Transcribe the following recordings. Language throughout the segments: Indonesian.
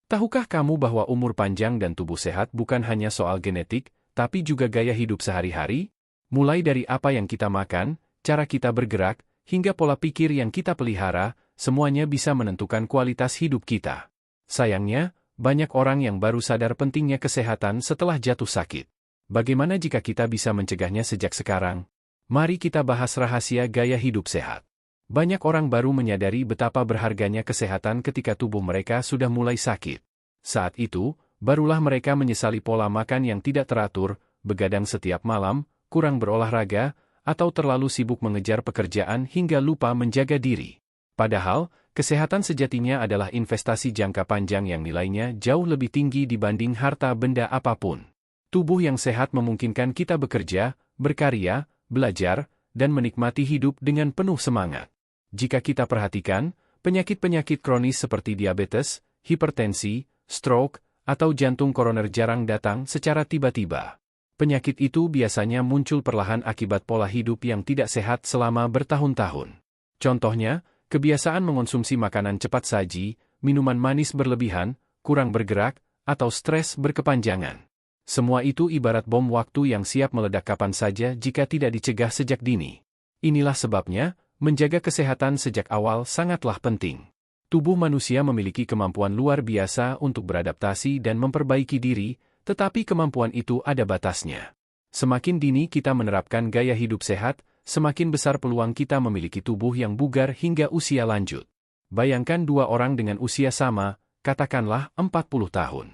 Tahukah kamu bahwa umur panjang dan tubuh sehat bukan hanya soal genetik, tapi juga gaya hidup sehari-hari? Mulai dari apa yang kita makan, cara kita bergerak, hingga pola pikir yang kita pelihara, semuanya bisa menentukan kualitas hidup kita. Sayangnya, banyak orang yang baru sadar pentingnya kesehatan setelah jatuh sakit. Bagaimana jika kita bisa mencegahnya sejak sekarang? Mari kita bahas rahasia gaya hidup sehat. Banyak orang baru menyadari betapa berharganya kesehatan ketika tubuh mereka sudah mulai sakit. Saat itu, barulah mereka menyesali pola makan yang tidak teratur, begadang setiap malam, kurang berolahraga, atau terlalu sibuk mengejar pekerjaan hingga lupa menjaga diri. Padahal, kesehatan sejatinya adalah investasi jangka panjang yang nilainya jauh lebih tinggi dibanding harta benda apapun. Tubuh yang sehat memungkinkan kita bekerja, berkarya, belajar, dan menikmati hidup dengan penuh semangat. Jika kita perhatikan, penyakit-penyakit kronis seperti diabetes, hipertensi, stroke, atau jantung koroner jarang datang secara tiba-tiba. Penyakit itu biasanya muncul perlahan akibat pola hidup yang tidak sehat selama bertahun-tahun. Contohnya, kebiasaan mengonsumsi makanan cepat saji, minuman manis berlebihan, kurang bergerak, atau stres berkepanjangan. Semua itu ibarat bom waktu yang siap meledak kapan saja jika tidak dicegah sejak dini. Inilah sebabnya, menjaga kesehatan sejak awal sangatlah penting. Tubuh manusia memiliki kemampuan luar biasa untuk beradaptasi dan memperbaiki diri, tetapi kemampuan itu ada batasnya. Semakin dini kita menerapkan gaya hidup sehat, semakin besar peluang kita memiliki tubuh yang bugar hingga usia lanjut. Bayangkan dua orang dengan usia sama, katakanlah 40 tahun.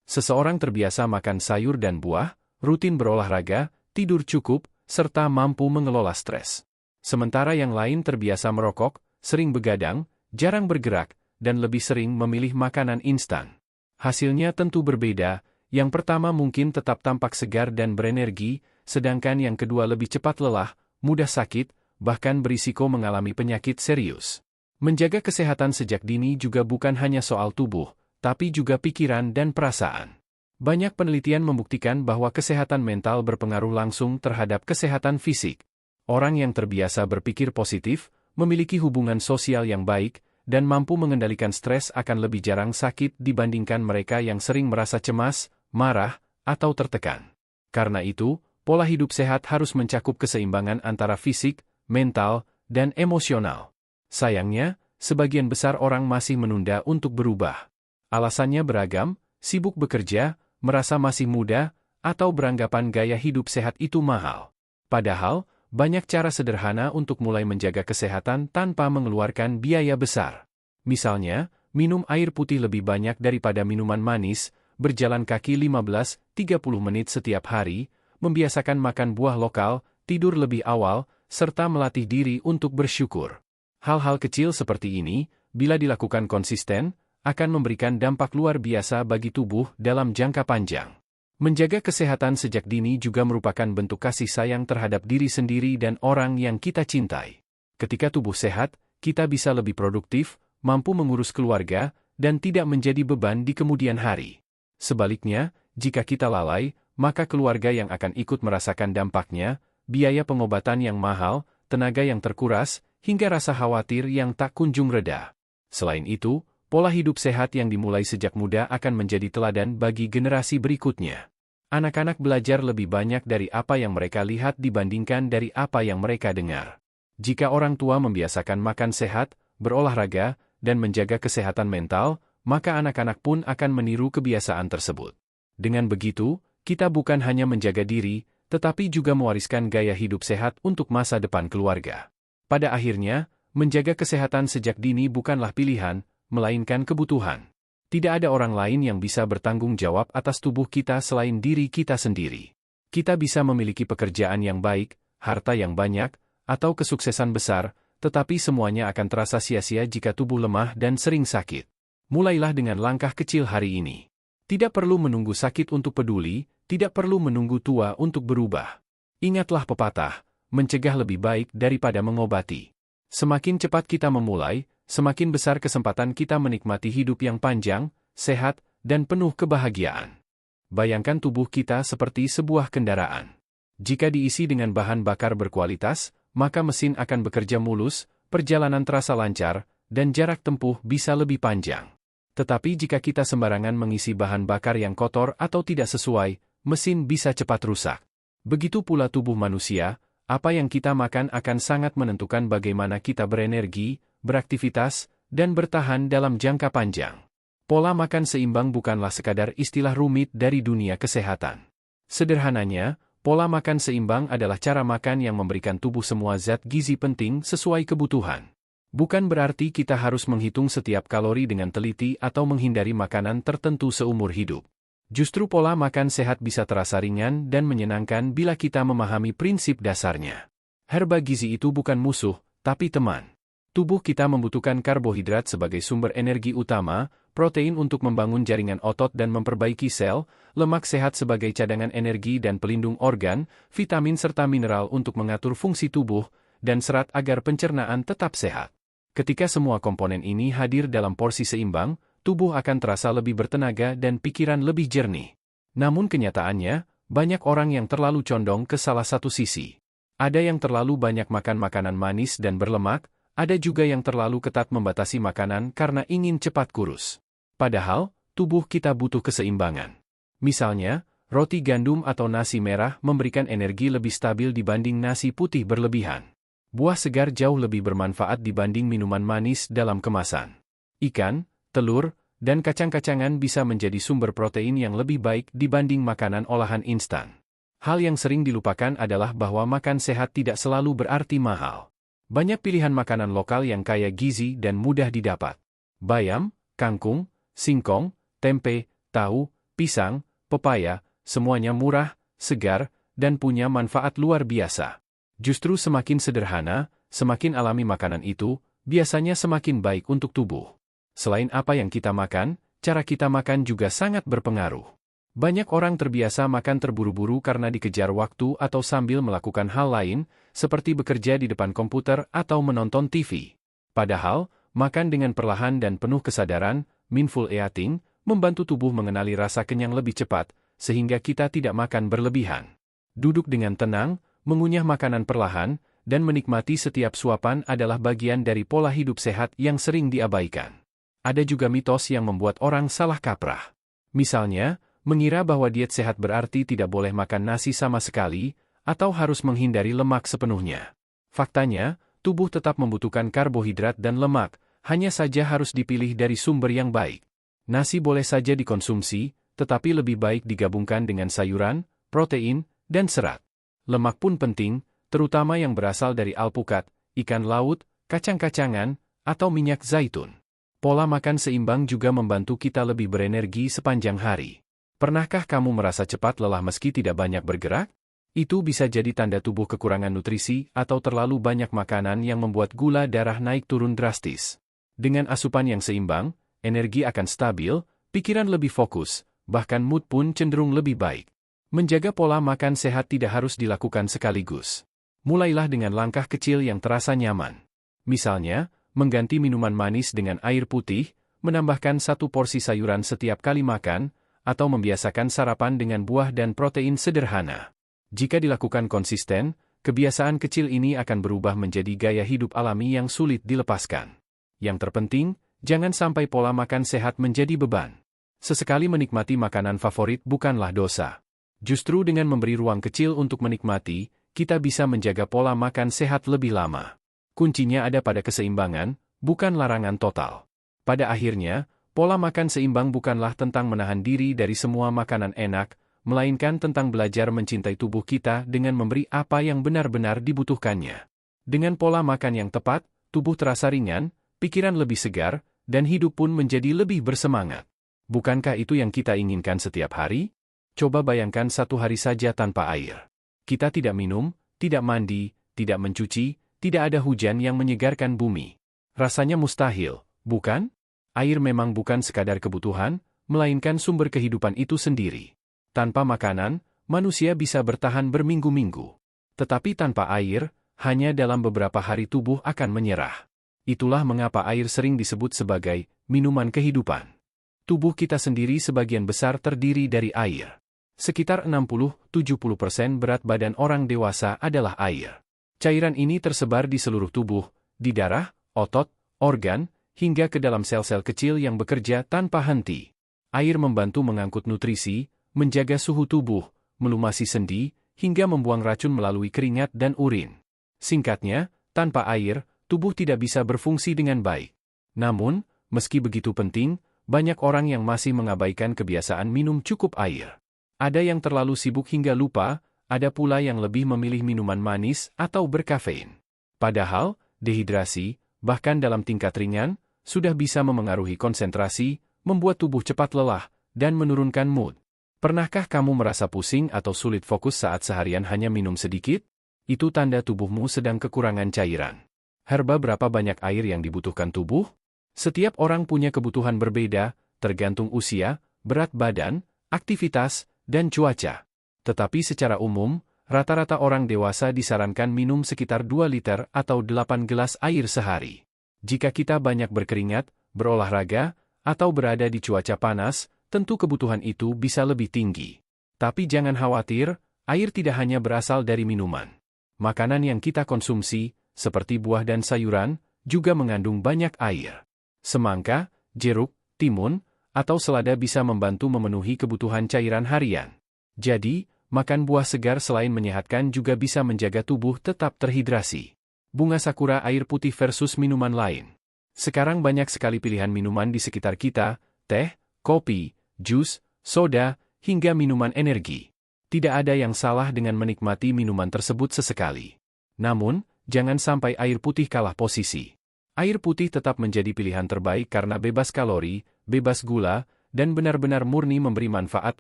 Seseorang terbiasa makan sayur dan buah, rutin berolahraga, tidur cukup, serta mampu mengelola stres. Sementara yang lain terbiasa merokok, sering begadang, jarang bergerak, dan lebih sering memilih makanan instan. Hasilnya tentu berbeda, yang pertama mungkin tetap tampak segar dan berenergi, sedangkan yang kedua lebih cepat lelah, mudah sakit, bahkan berisiko mengalami penyakit serius. Menjaga kesehatan sejak dini juga bukan hanya soal tubuh, tapi juga pikiran dan perasaan. Banyak penelitian membuktikan bahwa kesehatan mental berpengaruh langsung terhadap kesehatan fisik. Orang yang terbiasa berpikir positif, memiliki hubungan sosial yang baik, dan mampu mengendalikan stres akan lebih jarang sakit dibandingkan mereka yang sering merasa cemas, marah, atau tertekan. Karena itu, pola hidup sehat harus mencakup keseimbangan antara fisik, mental, dan emosional. Sayangnya, sebagian besar orang masih menunda untuk berubah. Alasannya beragam, sibuk bekerja, merasa masih muda, atau beranggapan gaya hidup sehat itu mahal. Padahal, banyak cara sederhana untuk mulai menjaga kesehatan tanpa mengeluarkan biaya besar. Misalnya, minum air putih lebih banyak daripada minuman manis, berjalan kaki 15-30 menit setiap hari, membiasakan makan buah lokal, tidur lebih awal, serta melatih diri untuk bersyukur. Hal-hal kecil seperti ini, bila dilakukan konsisten, akan memberikan dampak luar biasa bagi tubuh dalam jangka panjang. Menjaga kesehatan sejak dini juga merupakan bentuk kasih sayang terhadap diri sendiri dan orang yang kita cintai. Ketika tubuh sehat, kita bisa lebih produktif, mampu mengurus keluarga, dan tidak menjadi beban di kemudian hari. Sebaliknya, jika kita lalai, maka keluarga yang akan ikut merasakan dampaknya, biaya pengobatan yang mahal, tenaga yang terkuras, hingga rasa khawatir yang tak kunjung reda. Selain itu, pola hidup sehat yang dimulai sejak muda akan menjadi teladan bagi generasi berikutnya. Anak-anak belajar lebih banyak dari apa yang mereka lihat dibandingkan dari apa yang mereka dengar. Jika orang tua membiasakan makan sehat, berolahraga, dan menjaga kesehatan mental, maka anak-anak pun akan meniru kebiasaan tersebut. Dengan begitu, kita bukan hanya menjaga diri, tetapi juga mewariskan gaya hidup sehat untuk masa depan keluarga. Pada akhirnya, menjaga kesehatan sejak dini bukanlah pilihan, melainkan kebutuhan. Tidak ada orang lain yang bisa bertanggung jawab atas tubuh kita selain diri kita sendiri. Kita bisa memiliki pekerjaan yang baik, harta yang banyak, atau kesuksesan besar, tetapi semuanya akan terasa sia-sia jika tubuh lemah dan sering sakit. Mulailah dengan langkah kecil hari ini. Tidak perlu menunggu sakit untuk peduli, tidak perlu menunggu tua untuk berubah. Ingatlah pepatah, mencegah lebih baik daripada mengobati. Semakin cepat kita memulai, semakin besar kesempatan kita menikmati hidup yang panjang, sehat, dan penuh kebahagiaan. Bayangkan tubuh kita seperti sebuah kendaraan. Jika diisi dengan bahan bakar berkualitas, maka mesin akan bekerja mulus, perjalanan terasa lancar, dan jarak tempuh bisa lebih panjang. Tetapi jika kita sembarangan mengisi bahan bakar yang kotor atau tidak sesuai, mesin bisa cepat rusak. Begitu pula tubuh manusia, apa yang kita makan akan sangat menentukan bagaimana kita berenergi, beraktivitas, dan bertahan dalam jangka panjang. Pola makan seimbang bukanlah sekadar istilah rumit dari dunia kesehatan. Sederhananya, pola makan seimbang adalah cara makan yang memberikan tubuh semua zat gizi penting sesuai kebutuhan. Bukan berarti kita harus menghitung setiap kalori dengan teliti atau menghindari makanan tertentu seumur hidup. Justru pola makan sehat bisa terasa ringan dan menyenangkan bila kita memahami prinsip dasarnya. Herba gizi itu bukan musuh, tapi teman. Tubuh kita membutuhkan karbohidrat sebagai sumber energi utama, protein untuk membangun jaringan otot dan memperbaiki sel, lemak sehat sebagai cadangan energi dan pelindung organ, vitamin serta mineral untuk mengatur fungsi tubuh, dan serat agar pencernaan tetap sehat. Ketika semua komponen ini hadir dalam porsi seimbang, tubuh akan terasa lebih bertenaga dan pikiran lebih jernih. Namun kenyataannya, banyak orang yang terlalu condong ke salah satu sisi. Ada yang terlalu banyak makan makanan manis dan berlemak, ada juga yang terlalu ketat membatasi makanan karena ingin cepat kurus. Padahal, tubuh kita butuh keseimbangan. Misalnya, roti gandum atau nasi merah memberikan energi lebih stabil dibanding nasi putih berlebihan. Buah segar jauh lebih bermanfaat dibanding minuman manis dalam kemasan. Ikan, telur, dan kacang-kacangan bisa menjadi sumber protein yang lebih baik dibanding makanan olahan instan. Hal yang sering dilupakan adalah bahwa makan sehat tidak selalu berarti mahal. Banyak pilihan makanan lokal yang kaya gizi dan mudah didapat. Bayam, kangkung, singkong, tempe, tahu, pisang, pepaya, semuanya murah, segar, dan punya manfaat luar biasa. Justru semakin sederhana, semakin alami makanan itu, biasanya semakin baik untuk tubuh. Selain apa yang kita makan, cara kita makan juga sangat berpengaruh. Banyak orang terbiasa makan terburu-buru karena dikejar waktu atau sambil melakukan hal lain, seperti bekerja di depan komputer atau menonton TV. Padahal, makan dengan perlahan dan penuh kesadaran, mindful eating, membantu tubuh mengenali rasa kenyang lebih cepat, sehingga kita tidak makan berlebihan. Duduk dengan tenang, mengunyah makanan perlahan, dan menikmati setiap suapan adalah bagian dari pola hidup sehat yang sering diabaikan. Ada juga mitos yang membuat orang salah kaprah. Misalnya, mengira bahwa diet sehat berarti tidak boleh makan nasi sama sekali, atau harus menghindari lemak sepenuhnya. Faktanya, tubuh tetap membutuhkan karbohidrat dan lemak, hanya saja harus dipilih dari sumber yang baik. Nasi boleh saja dikonsumsi, tetapi lebih baik digabungkan dengan sayuran, protein, dan serat. Lemak pun penting, terutama yang berasal dari alpukat, ikan laut, kacang-kacangan, atau minyak zaitun. Pola makan seimbang juga membantu kita lebih berenergi sepanjang hari. Pernahkah kamu merasa cepat lelah meski tidak banyak bergerak? Itu bisa jadi tanda tubuh kekurangan nutrisi atau terlalu banyak makanan yang membuat gula darah naik turun drastis. Dengan asupan yang seimbang, energi akan stabil, pikiran lebih fokus, bahkan mood pun cenderung lebih baik. Menjaga pola makan sehat tidak harus dilakukan sekaligus. Mulailah dengan langkah kecil yang terasa nyaman. Misalnya, mengganti minuman manis dengan air putih, menambahkan 1 porsi sayuran setiap kali makan, atau membiasakan sarapan dengan buah dan protein sederhana. Jika dilakukan konsisten, kebiasaan kecil ini akan berubah menjadi gaya hidup alami yang sulit dilepaskan. Yang terpenting, jangan sampai pola makan sehat menjadi beban. Sesekali menikmati makanan favorit bukanlah dosa. Justru dengan memberi ruang kecil untuk menikmati, kita bisa menjaga pola makan sehat lebih lama. Kuncinya ada pada keseimbangan, bukan larangan total. Pada akhirnya, pola makan seimbang bukanlah tentang menahan diri dari semua makanan enak, melainkan tentang belajar mencintai tubuh kita dengan memberi apa yang benar-benar dibutuhkannya. Dengan pola makan yang tepat, tubuh terasa ringan, pikiran lebih segar, dan hidup pun menjadi lebih bersemangat. Bukankah itu yang kita inginkan setiap hari? Coba bayangkan 1 hari saja tanpa air. Kita tidak minum, tidak mandi, tidak mencuci, tidak ada hujan yang menyegarkan bumi. Rasanya mustahil, bukan? Air memang bukan sekadar kebutuhan, melainkan sumber kehidupan itu sendiri. Tanpa makanan, manusia bisa bertahan berminggu-minggu. Tetapi tanpa air, hanya dalam beberapa hari tubuh akan menyerah. Itulah mengapa air sering disebut sebagai minuman kehidupan. Tubuh kita sendiri sebagian besar terdiri dari air. Sekitar 60–70% berat badan orang dewasa adalah air. Cairan ini tersebar di seluruh tubuh, di darah, otot, organ, hingga ke dalam sel-sel kecil yang bekerja tanpa henti. Air membantu mengangkut nutrisi, menjaga suhu tubuh, melumasi sendi, hingga membuang racun melalui keringat dan urin. Singkatnya, tanpa air, tubuh tidak bisa berfungsi dengan baik. Namun, meski begitu penting, banyak orang yang masih mengabaikan kebiasaan minum cukup air. Ada yang terlalu sibuk hingga lupa, ada pula yang lebih memilih minuman manis atau berkafein. Padahal, dehidrasi, bahkan dalam tingkat ringan, sudah bisa memengaruhi konsentrasi, membuat tubuh cepat lelah, dan menurunkan mood. Pernahkah kamu merasa pusing atau sulit fokus saat seharian hanya minum sedikit? Itu tanda tubuhmu sedang kekurangan cairan. Herba berapa banyak air yang dibutuhkan tubuh? Setiap orang punya kebutuhan berbeda, tergantung usia, berat badan, aktivitas, dan cuaca. Tetapi secara umum, rata-rata orang dewasa disarankan minum sekitar 2 liter atau 8 gelas air sehari. Jika kita banyak berkeringat, berolahraga, atau berada di cuaca panas, tentu kebutuhan itu bisa lebih tinggi. Tapi jangan khawatir, air tidak hanya berasal dari minuman. Makanan yang kita konsumsi, seperti buah dan sayuran, juga mengandung banyak air. Semangka, jeruk, timun, atau selada bisa membantu memenuhi kebutuhan cairan harian. Jadi, makan buah segar selain menyehatkan juga bisa menjaga tubuh tetap terhidrasi. Bunga sakura air putih versus minuman lain. Sekarang banyak sekali pilihan minuman di sekitar kita, teh, kopi, jus, soda, hingga minuman energi. Tidak ada yang salah dengan menikmati minuman tersebut sesekali. Namun, jangan sampai air putih kalah posisi. Air putih tetap menjadi pilihan terbaik karena bebas kalori, bebas gula, dan benar-benar murni memberi manfaat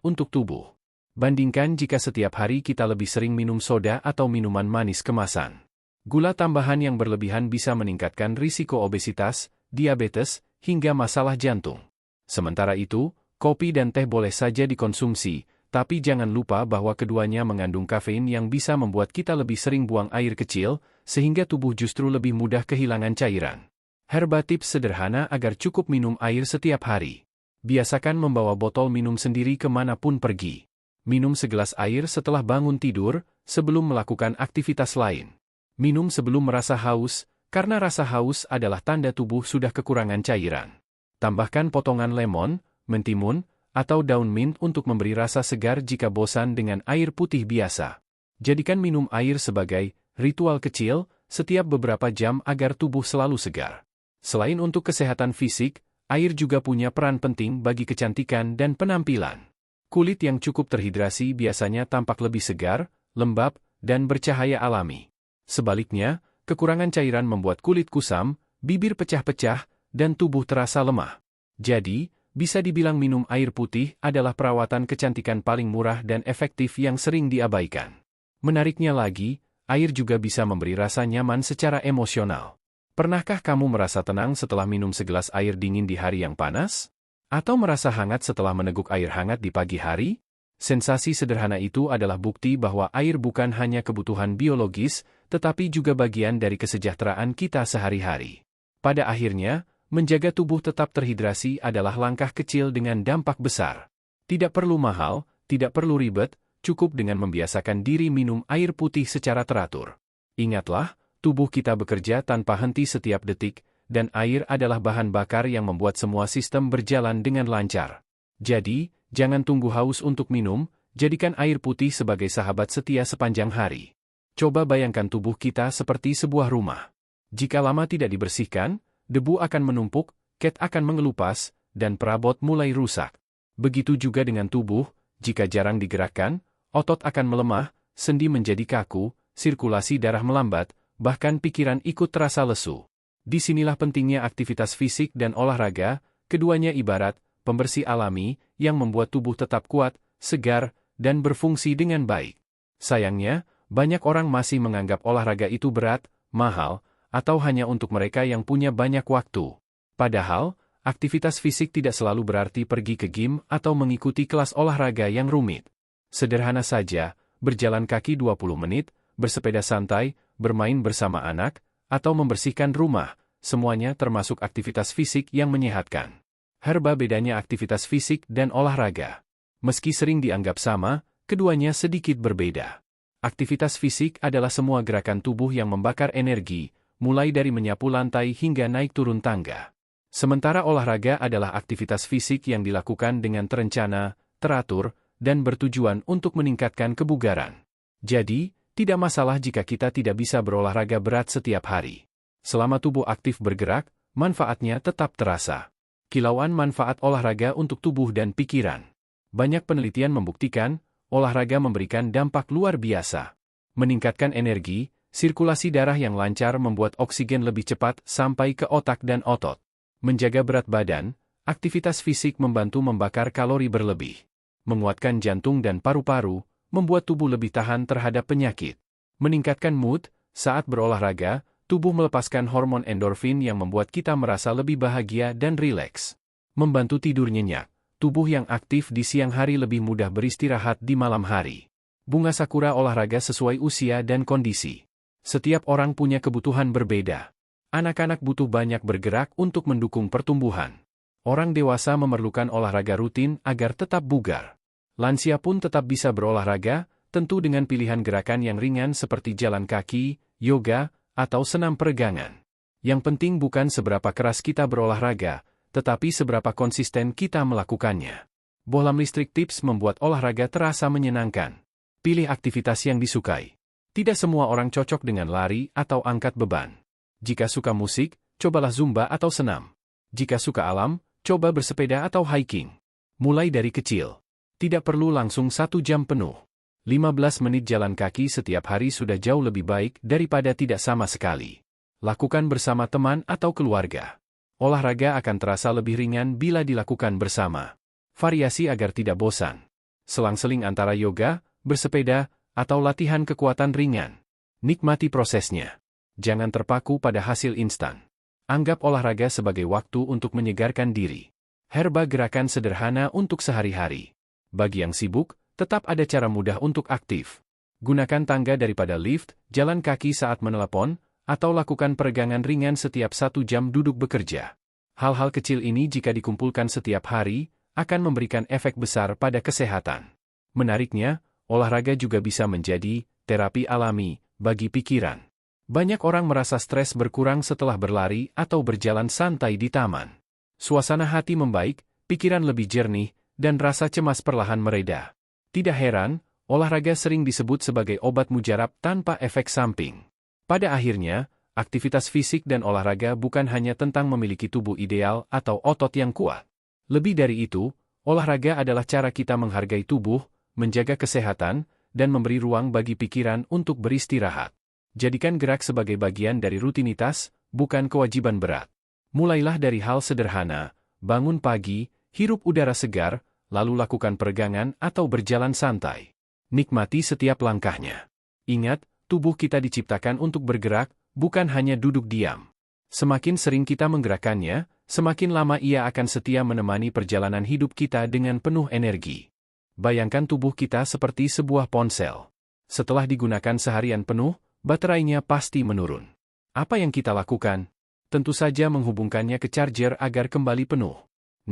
untuk tubuh. Bandingkan jika setiap hari kita lebih sering minum soda atau minuman manis kemasan. Gula tambahan yang berlebihan bisa meningkatkan risiko obesitas, diabetes, hingga masalah jantung. Sementara itu, kopi dan teh boleh saja dikonsumsi, tapi jangan lupa bahwa keduanya mengandung kafein yang bisa membuat kita lebih sering buang air kecil, sehingga tubuh justru lebih mudah kehilangan cairan. Herba tips sederhana agar cukup minum air setiap hari. Biasakan membawa botol minum sendiri kemanapun pergi. Minum segelas air setelah bangun tidur, sebelum melakukan aktivitas lain. Minum sebelum merasa haus, karena rasa haus adalah tanda tubuh sudah kekurangan cairan. Tambahkan potongan lemon, mentimun, atau daun mint untuk memberi rasa segar jika bosan dengan air putih biasa. Jadikan minum air sebagai ritual kecil setiap beberapa jam agar tubuh selalu segar. Selain untuk kesehatan fisik, air juga punya peran penting bagi kecantikan dan penampilan. Kulit yang cukup terhidrasi biasanya tampak lebih segar, lembab, dan bercahaya alami. Sebaliknya, kekurangan cairan membuat kulit kusam, bibir pecah-pecah, dan tubuh terasa lemah. Jadi, bisa dibilang minum air putih adalah perawatan kecantikan paling murah dan efektif yang sering diabaikan. Menariknya lagi, air juga bisa memberi rasa nyaman secara emosional. Pernahkah kamu merasa tenang setelah minum segelas air dingin di hari yang panas? Atau merasa hangat setelah meneguk air hangat di pagi hari? Sensasi sederhana itu adalah bukti bahwa air bukan hanya kebutuhan biologis, tetapi juga bagian dari kesejahteraan kita sehari-hari. Pada akhirnya, menjaga tubuh tetap terhidrasi adalah langkah kecil dengan dampak besar. Tidak perlu mahal, tidak perlu ribet, cukup dengan membiasakan diri minum air putih secara teratur. Ingatlah, tubuh kita bekerja tanpa henti setiap detik, dan air adalah bahan bakar yang membuat semua sistem berjalan dengan lancar. Jadi, jangan tunggu haus untuk minum, jadikan air putih sebagai sahabat setia sepanjang hari. Coba bayangkan tubuh kita seperti sebuah rumah. Jika lama tidak dibersihkan, debu akan menumpuk, cat akan mengelupas, dan perabot mulai rusak. Begitu juga dengan tubuh, jika jarang digerakkan, otot akan melemah, sendi menjadi kaku, sirkulasi darah melambat, bahkan pikiran ikut terasa lesu. Disinilah pentingnya aktivitas fisik dan olahraga, keduanya ibarat pembersih alami yang membuat tubuh tetap kuat, segar, dan berfungsi dengan baik. Sayangnya, banyak orang masih menganggap olahraga itu berat, mahal, atau hanya untuk mereka yang punya banyak waktu. Padahal, aktivitas fisik tidak selalu berarti pergi ke gym atau mengikuti kelas olahraga yang rumit. Sederhana saja, berjalan kaki 20 menit, bersepeda santai, bermain bersama anak, atau membersihkan rumah, semuanya termasuk aktivitas fisik yang menyehatkan. Herba bedanya aktivitas fisik dan olahraga. Meski sering dianggap sama, keduanya sedikit berbeda. Aktivitas fisik adalah semua gerakan tubuh yang membakar energi, mulai dari menyapu lantai hingga naik turun tangga. Sementara olahraga adalah aktivitas fisik yang dilakukan dengan terencana, teratur, dan bertujuan untuk meningkatkan kebugaran. Jadi, tidak masalah jika kita tidak bisa berolahraga berat setiap hari. Selama tubuh aktif bergerak, manfaatnya tetap terasa. Kilauan manfaat olahraga untuk tubuh dan pikiran. Banyak penelitian membuktikan, olahraga memberikan dampak luar biasa. Meningkatkan energi, sirkulasi darah yang lancar membuat oksigen lebih cepat sampai ke otak dan otot. Menjaga berat badan, aktivitas fisik membantu membakar kalori berlebih. Menguatkan jantung dan paru-paru, membuat tubuh lebih tahan terhadap penyakit. Meningkatkan mood, saat berolahraga, tubuh melepaskan hormon endorfin yang membuat kita merasa lebih bahagia dan rileks. Membantu tidur nyenyak, tubuh yang aktif di siang hari lebih mudah beristirahat di malam hari. Bunga sakura olahraga sesuai usia dan kondisi. Setiap orang punya kebutuhan berbeda. Anak-anak butuh banyak bergerak untuk mendukung pertumbuhan. Orang dewasa memerlukan olahraga rutin agar tetap bugar. Lansia pun tetap bisa berolahraga, tentu dengan pilihan gerakan yang ringan seperti jalan kaki, yoga, atau senam peregangan. Yang penting bukan seberapa keras kita berolahraga, tetapi seberapa konsisten kita melakukannya. Bohlam Listrik Tips membuat olahraga terasa menyenangkan. Pilih aktivitas yang disukai. Tidak semua orang cocok dengan lari atau angkat beban. Jika suka musik, cobalah zumba atau senam. Jika suka alam, coba bersepeda atau hiking. Mulai dari kecil. Tidak perlu langsung 1 jam penuh. 15 menit jalan kaki setiap hari sudah jauh lebih baik daripada tidak sama sekali. Lakukan bersama teman atau keluarga. Olahraga akan terasa lebih ringan bila dilakukan bersama. Variasi agar tidak bosan. Selang-seling antara yoga, bersepeda, atau latihan kekuatan ringan. Nikmati prosesnya. Jangan terpaku pada hasil instan. Anggap olahraga sebagai waktu untuk menyegarkan diri. Herba gerakan sederhana untuk sehari-hari. Bagi yang sibuk, tetap ada cara mudah untuk aktif. Gunakan tangga daripada lift, jalan kaki saat menelepon, atau lakukan peregangan ringan setiap 1 jam duduk bekerja. Hal-hal kecil ini jika dikumpulkan setiap hari, akan memberikan efek besar pada kesehatan. Menariknya, olahraga juga bisa menjadi terapi alami bagi pikiran. Banyak orang merasa stres berkurang setelah berlari atau berjalan santai di taman. Suasana hati membaik, pikiran lebih jernih, dan rasa cemas perlahan mereda. Tidak heran, olahraga sering disebut sebagai obat mujarab tanpa efek samping. Pada akhirnya, aktivitas fisik dan olahraga bukan hanya tentang memiliki tubuh ideal atau otot yang kuat. Lebih dari itu, olahraga adalah cara kita menghargai tubuh, menjaga kesehatan, dan memberi ruang bagi pikiran untuk beristirahat. Jadikan gerak sebagai bagian dari rutinitas, bukan kewajiban berat. Mulailah dari hal sederhana, bangun pagi, hirup udara segar, lalu lakukan peregangan atau berjalan santai. Nikmati setiap langkahnya. Ingat, tubuh kita diciptakan untuk bergerak, bukan hanya duduk diam. Semakin sering kita menggerakkannya, semakin lama ia akan setia menemani perjalanan hidup kita dengan penuh energi. Bayangkan tubuh kita seperti sebuah ponsel. Setelah digunakan seharian penuh, baterainya pasti menurun. Apa yang kita lakukan? Tentu saja menghubungkannya ke charger agar kembali penuh.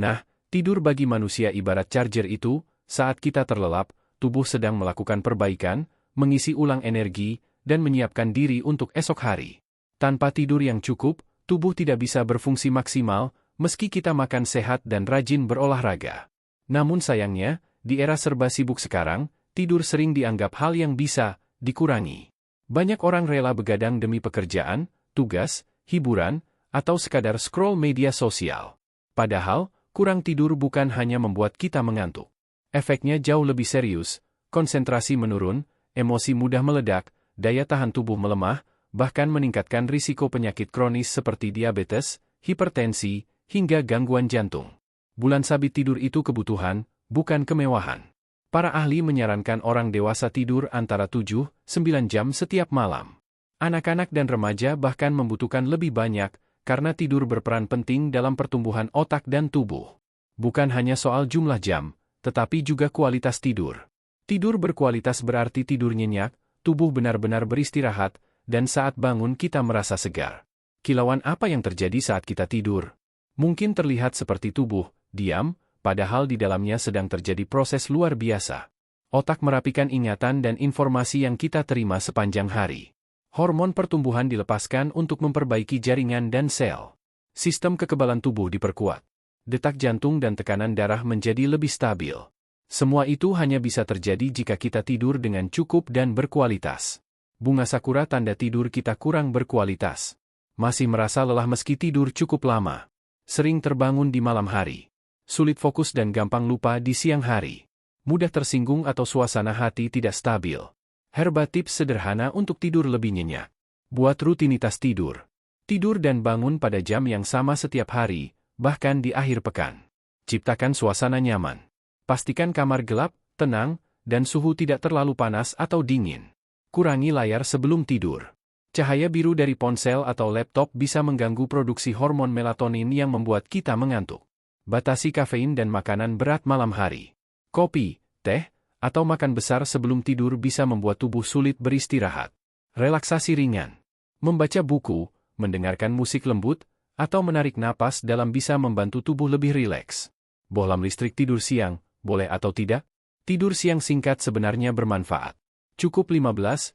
Nah, tidur bagi manusia ibarat charger itu, saat kita terlelap, tubuh sedang melakukan perbaikan, mengisi ulang energi, dan menyiapkan diri untuk esok hari. Tanpa tidur yang cukup, tubuh tidak bisa berfungsi maksimal, meski kita makan sehat dan rajin berolahraga. Namun sayangnya, di era serba sibuk sekarang, tidur sering dianggap hal yang bisa dikurangi. Banyak orang rela begadang demi pekerjaan, tugas, hiburan, atau sekadar scroll media sosial. Padahal, kurang tidur bukan hanya membuat kita mengantuk. Efeknya jauh lebih serius, konsentrasi menurun, emosi mudah meledak, daya tahan tubuh melemah, bahkan meningkatkan risiko penyakit kronis seperti diabetes, hipertensi, hingga gangguan jantung. Bulan sabit tidur itu kebutuhan, bukan kemewahan. Para ahli menyarankan orang dewasa tidur antara 7-9 jam setiap malam. Anak-anak dan remaja bahkan membutuhkan lebih banyak, karena tidur berperan penting dalam pertumbuhan otak dan tubuh. Bukan hanya soal jumlah jam, tetapi juga kualitas tidur. Tidur berkualitas berarti tidur nyenyak, tubuh benar-benar beristirahat, dan saat bangun kita merasa segar. Kilauan apa yang terjadi saat kita tidur? Mungkin terlihat seperti tubuh diam, padahal di dalamnya sedang terjadi proses luar biasa. Otak merapikan ingatan dan informasi yang kita terima sepanjang hari. Hormon pertumbuhan dilepaskan untuk memperbaiki jaringan dan sel. Sistem kekebalan tubuh diperkuat. Detak jantung dan tekanan darah menjadi lebih stabil. Semua itu hanya bisa terjadi jika kita tidur dengan cukup dan berkualitas. Bunga sakura tanda tidur kita kurang berkualitas. Masih merasa lelah meski tidur cukup lama. Sering terbangun di malam hari. Sulit fokus dan gampang lupa di siang hari. Mudah tersinggung atau suasana hati tidak stabil. Herba tips sederhana untuk tidur lebih nyenyak. Buat rutinitas tidur. Tidur dan bangun pada jam yang sama setiap hari, bahkan di akhir pekan. Ciptakan suasana nyaman. Pastikan kamar gelap, tenang, dan suhu tidak terlalu panas atau dingin. Kurangi layar sebelum tidur. Cahaya biru dari ponsel atau laptop bisa mengganggu produksi hormon melatonin yang membuat kita mengantuk. Batasi kafein dan makanan berat malam hari. Kopi, teh, atau makan besar sebelum tidur bisa membuat tubuh sulit beristirahat. Relaksasi ringan. Membaca buku, mendengarkan musik lembut, atau menarik napas dalam bisa membantu tubuh lebih rileks. Bohlam listrik tidur siang, boleh atau tidak? Tidur siang singkat sebenarnya bermanfaat. Cukup 15-30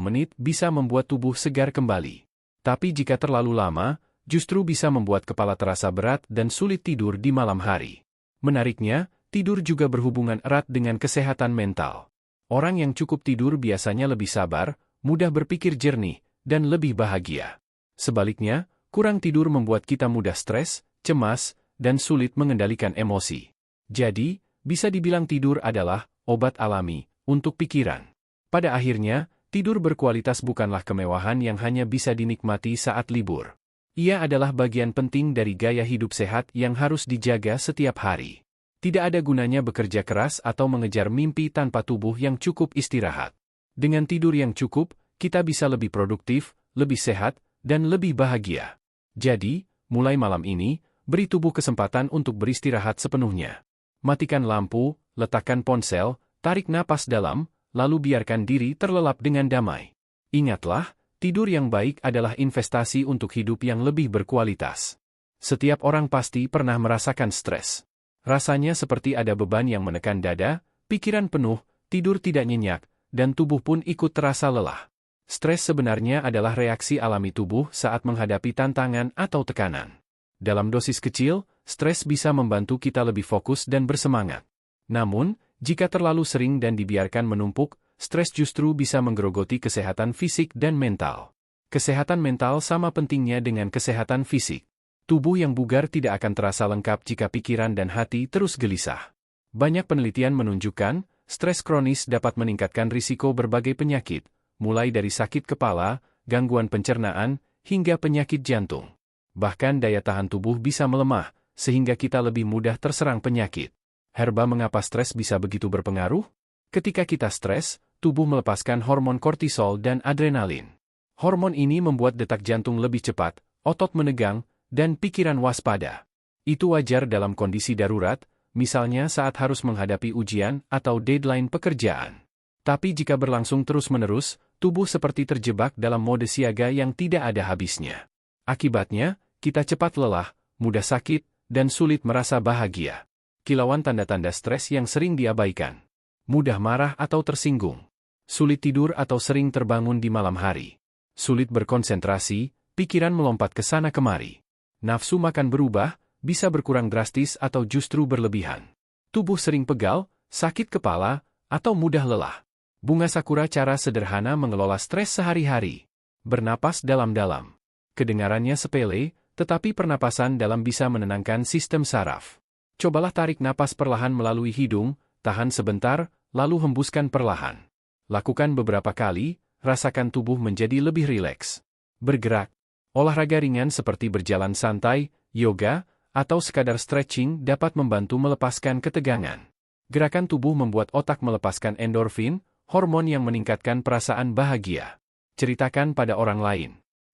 menit bisa membuat tubuh segar kembali. Tapi jika terlalu lama, justru bisa membuat kepala terasa berat dan sulit tidur di malam hari. Menariknya, tidur juga berhubungan erat dengan kesehatan mental. Orang yang cukup tidur biasanya lebih sabar, mudah berpikir jernih, dan lebih bahagia. Sebaliknya, kurang tidur membuat kita mudah stres, cemas, dan sulit mengendalikan emosi. Jadi, bisa dibilang tidur adalah obat alami untuk pikiran. Pada akhirnya, tidur berkualitas bukanlah kemewahan yang hanya bisa dinikmati saat libur. Ia adalah bagian penting dari gaya hidup sehat yang harus dijaga setiap hari. Tidak ada gunanya bekerja keras atau mengejar mimpi tanpa tubuh yang cukup istirahat. Dengan tidur yang cukup, kita bisa lebih produktif, lebih sehat, dan lebih bahagia. Jadi, mulai malam ini, beri tubuh kesempatan untuk beristirahat sepenuhnya. Matikan lampu, letakkan ponsel, tarik napas dalam, lalu biarkan diri terlelap dengan damai. Ingatlah, tidur yang baik adalah investasi untuk hidup yang lebih berkualitas. Setiap orang pasti pernah merasakan stres. Rasanya seperti ada beban yang menekan dada, pikiran penuh, tidur tidak nyenyak, dan tubuh pun ikut terasa lelah. Stres sebenarnya adalah reaksi alami tubuh saat menghadapi tantangan atau tekanan. Dalam dosis kecil, stres bisa membantu kita lebih fokus dan bersemangat. Namun, jika terlalu sering dan dibiarkan menumpuk, stres justru bisa menggerogoti kesehatan fisik dan mental. Kesehatan mental sama pentingnya dengan kesehatan fisik. Tubuh yang bugar tidak akan terasa lengkap jika pikiran dan hati terus gelisah. Banyak penelitian menunjukkan, stres kronis dapat meningkatkan risiko berbagai penyakit, mulai dari sakit kepala, gangguan pencernaan, hingga penyakit jantung. Bahkan daya tahan tubuh bisa melemah, sehingga kita lebih mudah terserang penyakit. Herba mengapa stres bisa begitu berpengaruh? Ketika kita stres, tubuh melepaskan hormon kortisol dan adrenalin. Hormon ini membuat detak jantung lebih cepat, otot menegang, dan pikiran waspada. Itu wajar dalam kondisi darurat, misalnya saat harus menghadapi ujian atau deadline pekerjaan. Tapi jika berlangsung terus-menerus, tubuh seperti terjebak dalam mode siaga yang tidak ada habisnya. Akibatnya, kita cepat lelah, mudah sakit, dan sulit merasa bahagia. Kilauan tanda-tanda stres yang sering diabaikan. Mudah marah atau tersinggung. Sulit tidur atau sering terbangun di malam hari. Sulit berkonsentrasi, pikiran melompat ke sana kemari. Nafsu makan berubah, bisa berkurang drastis atau justru berlebihan. Tubuh sering pegal, sakit kepala, atau mudah lelah. Bunga sakura cara sederhana mengelola stres sehari-hari. Bernapas dalam-dalam. Kedengarannya sepele, tetapi pernapasan dalam bisa menenangkan sistem saraf. Cobalah tarik napas perlahan melalui hidung, tahan sebentar, lalu hembuskan perlahan. Lakukan beberapa kali, rasakan tubuh menjadi lebih rileks. Bergerak. Olahraga ringan seperti berjalan santai, yoga, atau sekadar stretching dapat membantu melepaskan ketegangan. Gerakan tubuh membuat otak melepaskan endorfin, hormon yang meningkatkan perasaan bahagia. Ceritakan pada orang lain.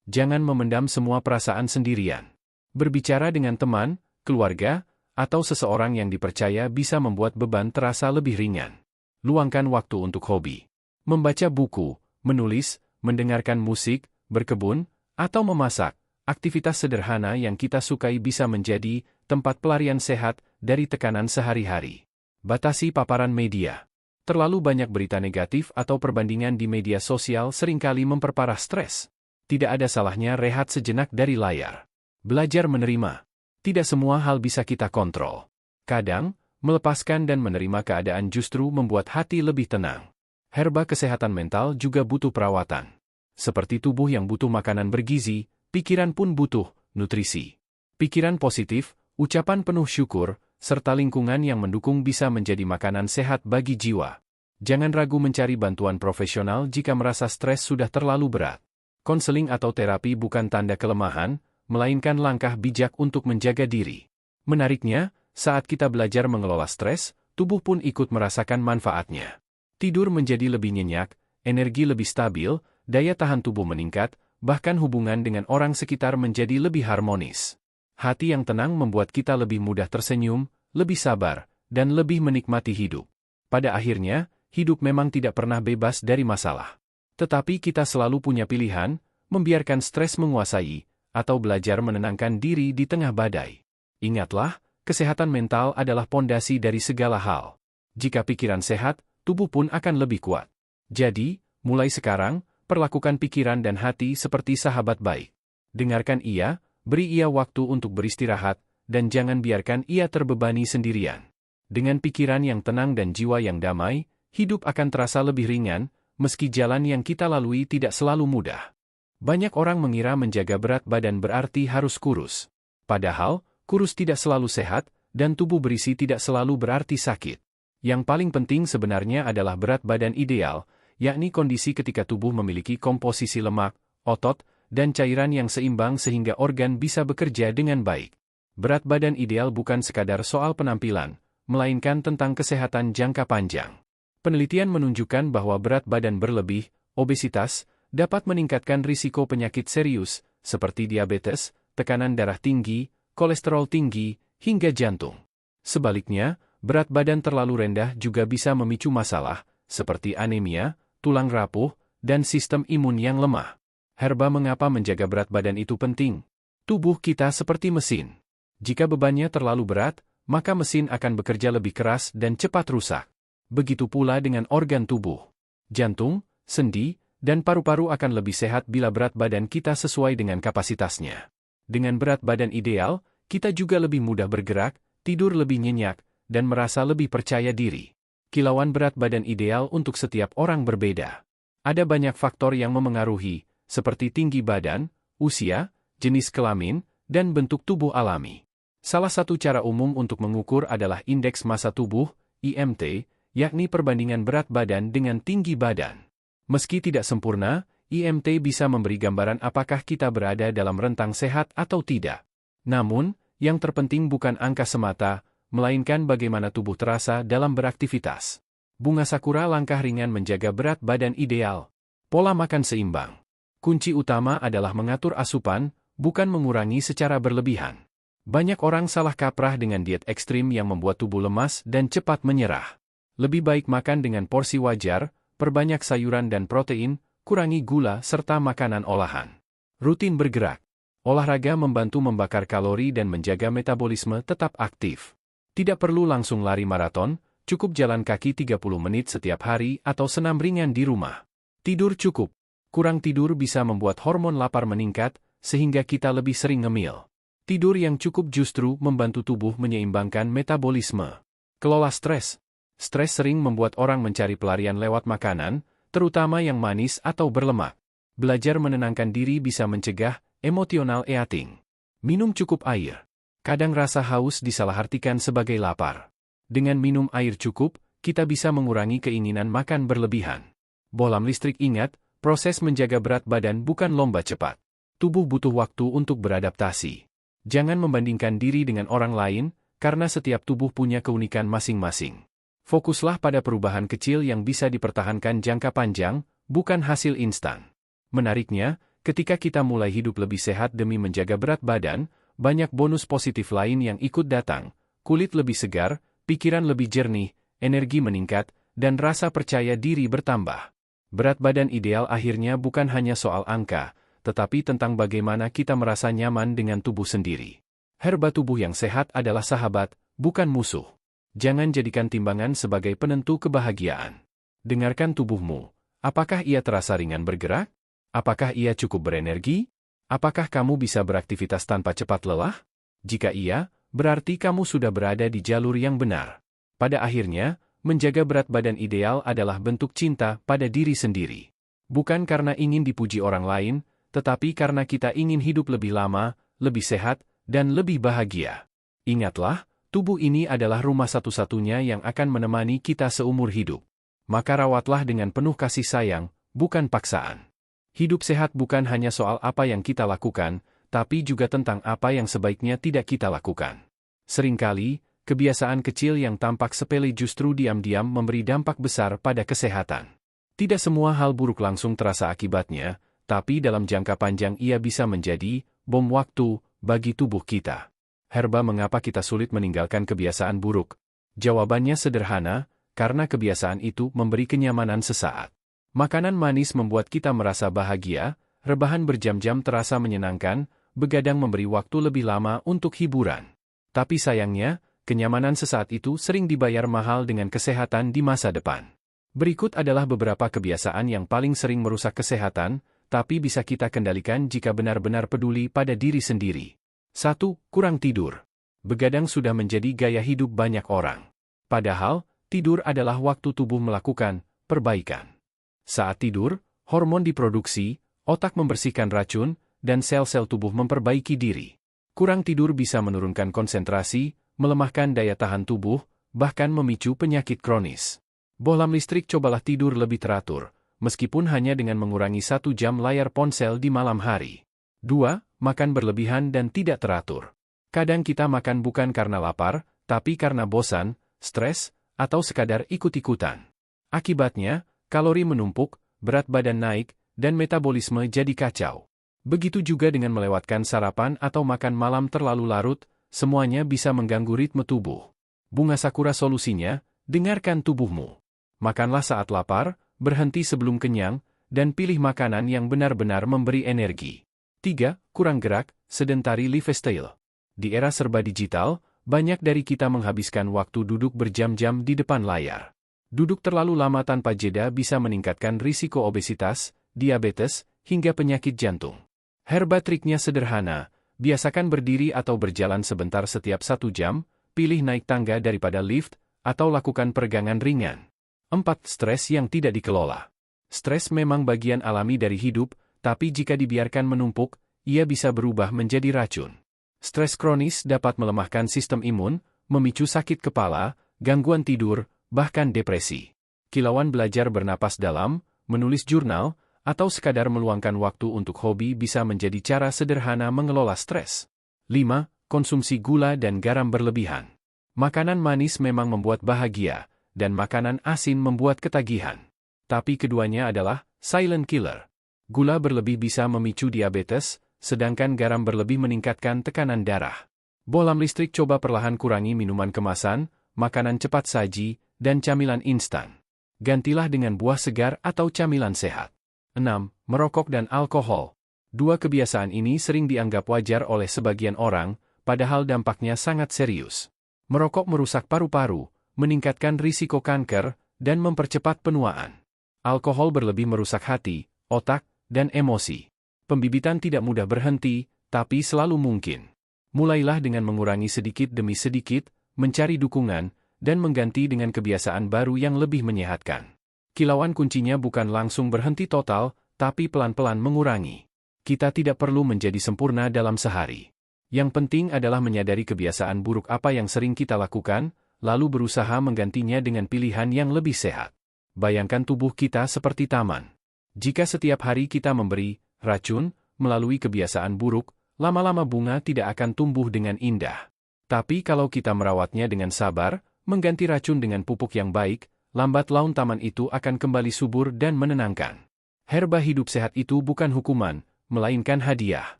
Jangan memendam semua perasaan sendirian. Berbicara dengan teman, keluarga, atau seseorang yang dipercaya bisa membuat beban terasa lebih ringan. Luangkan waktu untuk hobi. Membaca buku, menulis, mendengarkan musik, berkebun, atau memasak. Aktivitas sederhana yang kita sukai bisa menjadi tempat pelarian sehat dari tekanan sehari-hari. Batasi paparan media. Terlalu banyak berita negatif atau perbandingan di media sosial seringkali memperparah stres. Tidak ada salahnya rehat sejenak dari layar. Belajar menerima. Tidak semua hal bisa kita kontrol. Kadang, melepaskan dan menerima keadaan justru membuat hati lebih tenang. Herba kesehatan mental juga butuh perawatan. Seperti tubuh yang butuh makanan bergizi, pikiran pun butuh nutrisi. Pikiran positif, ucapan penuh syukur, serta lingkungan yang mendukung bisa menjadi makanan sehat bagi jiwa. Jangan ragu mencari bantuan profesional jika merasa stres sudah terlalu berat. Konseling atau terapi bukan tanda kelemahan, melainkan langkah bijak untuk menjaga diri. Menariknya, saat kita belajar mengelola stres, tubuh pun ikut merasakan manfaatnya. Tidur menjadi lebih nyenyak, energi lebih stabil, daya tahan tubuh meningkat, bahkan hubungan dengan orang sekitar menjadi lebih harmonis. Hati yang tenang membuat kita lebih mudah tersenyum, lebih sabar, dan lebih menikmati hidup. Pada akhirnya, hidup memang tidak pernah bebas dari masalah. Tetapi kita selalu punya pilihan, membiarkan stres menguasai, atau belajar menenangkan diri di tengah badai. Ingatlah, kesehatan mental adalah pondasi dari segala hal. Jika pikiran sehat, tubuh pun akan lebih kuat. Jadi, mulai sekarang, perlakukan pikiran dan hati seperti sahabat baik. Dengarkan ia, beri ia waktu untuk beristirahat, dan jangan biarkan ia terbebani sendirian. Dengan pikiran yang tenang dan jiwa yang damai, hidup akan terasa lebih ringan, meski jalan yang kita lalui tidak selalu mudah. Banyak orang mengira menjaga berat badan berarti harus kurus. Padahal, kurus tidak selalu sehat, dan tubuh berisi tidak selalu berarti sakit. Yang paling penting sebenarnya adalah berat badan ideal, yakni kondisi ketika tubuh memiliki komposisi lemak, otot, dan cairan yang seimbang sehingga organ bisa bekerja dengan baik. Berat badan ideal bukan sekadar soal penampilan, melainkan tentang kesehatan jangka panjang. Penelitian menunjukkan bahwa berat badan berlebih, obesitas, dapat meningkatkan risiko penyakit serius, seperti diabetes, tekanan darah tinggi, kolesterol tinggi, hingga jantung. Sebaliknya, berat badan terlalu rendah juga bisa memicu masalah, seperti anemia, tulang rapuh, dan sistem imun yang lemah. Herba mengapa menjaga berat badan itu penting? Tubuh kita seperti mesin. Jika bebannya terlalu berat, maka mesin akan bekerja lebih keras dan cepat rusak. Begitu pula dengan organ tubuh. Jantung, sendi, dan paru-paru akan lebih sehat bila berat badan kita sesuai dengan kapasitasnya. Dengan berat badan ideal, kita juga lebih mudah bergerak, tidur lebih nyenyak, dan merasa lebih percaya diri. Kilauan berat badan ideal untuk setiap orang berbeda. Ada banyak faktor yang memengaruhi, seperti tinggi badan, usia, jenis kelamin, dan bentuk tubuh alami. Salah satu cara umum untuk mengukur adalah indeks massa tubuh, IMT, yakni perbandingan berat badan dengan tinggi badan. Meski tidak sempurna, IMT bisa memberi gambaran apakah kita berada dalam rentang sehat atau tidak. Namun, yang terpenting bukan angka semata, melainkan bagaimana tubuh terasa dalam beraktivitas. Bunga sakura langkah ringan menjaga berat badan ideal. Pola makan seimbang. Kunci utama adalah mengatur asupan, bukan mengurangi secara berlebihan. Banyak orang salah kaprah dengan diet ekstrim yang membuat tubuh lemas dan cepat menyerah. Lebih baik makan dengan porsi wajar, perbanyak sayuran dan protein, kurangi gula serta makanan olahan. Rutin bergerak. Olahraga membantu membakar kalori dan menjaga metabolisme tetap aktif. Tidak perlu langsung lari maraton, cukup jalan kaki 30 menit setiap hari atau senam ringan di rumah. Tidur cukup. Kurang tidur bisa membuat hormon lapar meningkat, sehingga kita lebih sering ngemil. Tidur yang cukup justru membantu tubuh menyeimbangkan metabolisme. Kelola stres. Stres sering membuat orang mencari pelarian lewat makanan, terutama yang manis atau berlemak. Belajar menenangkan diri bisa mencegah emotional eating. Minum cukup air. Kadang rasa haus disalahartikan sebagai lapar. Dengan minum air cukup, kita bisa mengurangi keinginan makan berlebihan. Bohlam listrik ingat, proses menjaga berat badan bukan lomba cepat. Tubuh butuh waktu untuk beradaptasi. Jangan membandingkan diri dengan orang lain, karena setiap tubuh punya keunikan masing-masing. Fokuslah pada perubahan kecil yang bisa dipertahankan jangka panjang, bukan hasil instan. Menariknya, ketika kita mulai hidup lebih sehat demi menjaga berat badan, banyak bonus positif lain yang ikut datang. Kulit lebih segar, pikiran lebih jernih, energi meningkat, dan rasa percaya diri bertambah. Berat badan ideal akhirnya bukan hanya soal angka, tetapi tentang bagaimana kita merasa nyaman dengan tubuh sendiri. Herba tubuh yang sehat adalah sahabat, bukan musuh. Jangan jadikan timbangan sebagai penentu kebahagiaan. Dengarkan tubuhmu. Apakah ia terasa ringan bergerak? Apakah ia cukup berenergi? Apakah kamu bisa beraktivitas tanpa cepat lelah? Jika iya, berarti kamu sudah berada di jalur yang benar. Pada akhirnya, menjaga berat badan ideal adalah bentuk cinta pada diri sendiri. Bukan karena ingin dipuji orang lain, tetapi karena kita ingin hidup lebih lama, lebih sehat, dan lebih bahagia. Ingatlah, tubuh ini adalah rumah satu-satunya yang akan menemani kita seumur hidup. Maka rawatlah dengan penuh kasih sayang, bukan paksaan. Hidup sehat bukan hanya soal apa yang kita lakukan, tapi juga tentang apa yang sebaiknya tidak kita lakukan. Seringkali, kebiasaan kecil yang tampak sepele justru diam-diam memberi dampak besar pada kesehatan. Tidak semua hal buruk langsung terasa akibatnya, tapi dalam jangka panjang ia bisa menjadi bom waktu bagi tubuh kita. Herba, mengapa kita sulit meninggalkan kebiasaan buruk? Jawabannya sederhana, karena kebiasaan itu memberi kenyamanan sesaat. Makanan manis membuat kita merasa bahagia, rebahan berjam-jam terasa menyenangkan, begadang memberi waktu lebih lama untuk hiburan. Tapi sayangnya, kenyamanan sesaat itu sering dibayar mahal dengan kesehatan di masa depan. Berikut adalah beberapa kebiasaan yang paling sering merusak kesehatan, tapi bisa kita kendalikan jika benar-benar peduli pada diri sendiri. 1. Kurang tidur. Begadang sudah menjadi gaya hidup banyak orang. Padahal, tidur adalah waktu tubuh melakukan perbaikan. Saat tidur, hormon diproduksi, otak membersihkan racun, dan sel-sel tubuh memperbaiki diri. Kurang tidur bisa menurunkan konsentrasi, melemahkan daya tahan tubuh, bahkan memicu penyakit kronis. Bohlam listrik, cobalah tidur lebih teratur, meskipun hanya dengan mengurangi 1 jam layar ponsel di malam hari. 2. Makan berlebihan dan tidak teratur. Kadang kita makan bukan karena lapar, tapi karena bosan, stres, atau sekadar ikut-ikutan. Akibatnya, kalori menumpuk, berat badan naik, dan metabolisme jadi kacau. Begitu juga dengan melewatkan sarapan atau makan malam terlalu larut, semuanya bisa mengganggu ritme tubuh. Bunga Sakura solusinya, dengarkan tubuhmu. Makanlah saat lapar, berhenti sebelum kenyang, dan pilih makanan yang benar-benar memberi energi. 3. Kurang gerak, sedentary lifestyle. Di era serba digital, banyak dari kita menghabiskan waktu duduk berjam-jam di depan layar. Duduk terlalu lama tanpa jeda bisa meningkatkan risiko obesitas, diabetes, hingga penyakit jantung. Herba, triknya sederhana, biasakan berdiri atau berjalan sebentar setiap 1 jam, pilih naik tangga daripada lift, atau lakukan peregangan ringan. 4. Stres yang tidak dikelola. Stres memang bagian alami dari hidup, tapi jika dibiarkan menumpuk, ia bisa berubah menjadi racun. Stres kronis dapat melemahkan sistem imun, memicu sakit kepala, gangguan tidur, bahkan depresi. Kilauan belajar bernapas dalam, menulis jurnal, atau sekadar meluangkan waktu untuk hobi bisa menjadi cara sederhana mengelola stres. 5. Konsumsi gula dan garam berlebihan. Makanan manis memang membuat bahagia, dan makanan asin membuat ketagihan. Tapi keduanya adalah silent killer. Gula berlebih bisa memicu diabetes, sedangkan garam berlebih meningkatkan tekanan darah. Bohlam listrik, coba perlahan kurangi minuman kemasan, makanan cepat saji, dan camilan instan. Gantilah dengan buah segar atau camilan sehat. 6. Merokok dan alkohol. Dua kebiasaan ini sering dianggap wajar oleh sebagian orang, padahal dampaknya sangat serius. Merokok merusak paru-paru, meningkatkan risiko kanker, dan mempercepat penuaan. Alkohol berlebih merusak hati, otak, dan emosi. Pembibitan tidak mudah berhenti, tapi selalu mungkin. Mulailah dengan mengurangi sedikit demi sedikit, mencari dukungan, dan mengganti dengan kebiasaan baru yang lebih menyehatkan. Kilauan kuncinya bukan langsung berhenti total, tapi pelan-pelan mengurangi. Kita tidak perlu menjadi sempurna dalam sehari. Yang penting adalah menyadari kebiasaan buruk apa yang sering kita lakukan, lalu berusaha menggantinya dengan pilihan yang lebih sehat. Bayangkan tubuh kita seperti taman. Jika setiap hari kita memberi racun melalui kebiasaan buruk, lama-lama bunga tidak akan tumbuh dengan indah. Tapi kalau kita merawatnya dengan sabar, mengganti racun dengan pupuk yang baik, lambat laun taman itu akan kembali subur dan menenangkan. Herba, hidup sehat itu bukan hukuman, melainkan hadiah.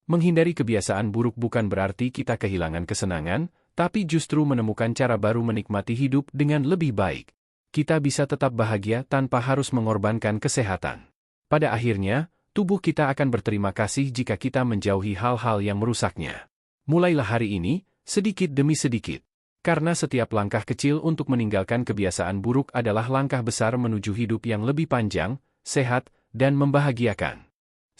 Menghindari kebiasaan buruk bukan berarti kita kehilangan kesenangan, tapi justru menemukan cara baru menikmati hidup dengan lebih baik. Kita bisa tetap bahagia tanpa harus mengorbankan kesehatan. Pada akhirnya, tubuh kita akan berterima kasih jika kita menjauhi hal-hal yang merusaknya. Mulailah hari ini, sedikit demi sedikit. Karena setiap langkah kecil untuk meninggalkan kebiasaan buruk adalah langkah besar menuju hidup yang lebih panjang, sehat, dan membahagiakan.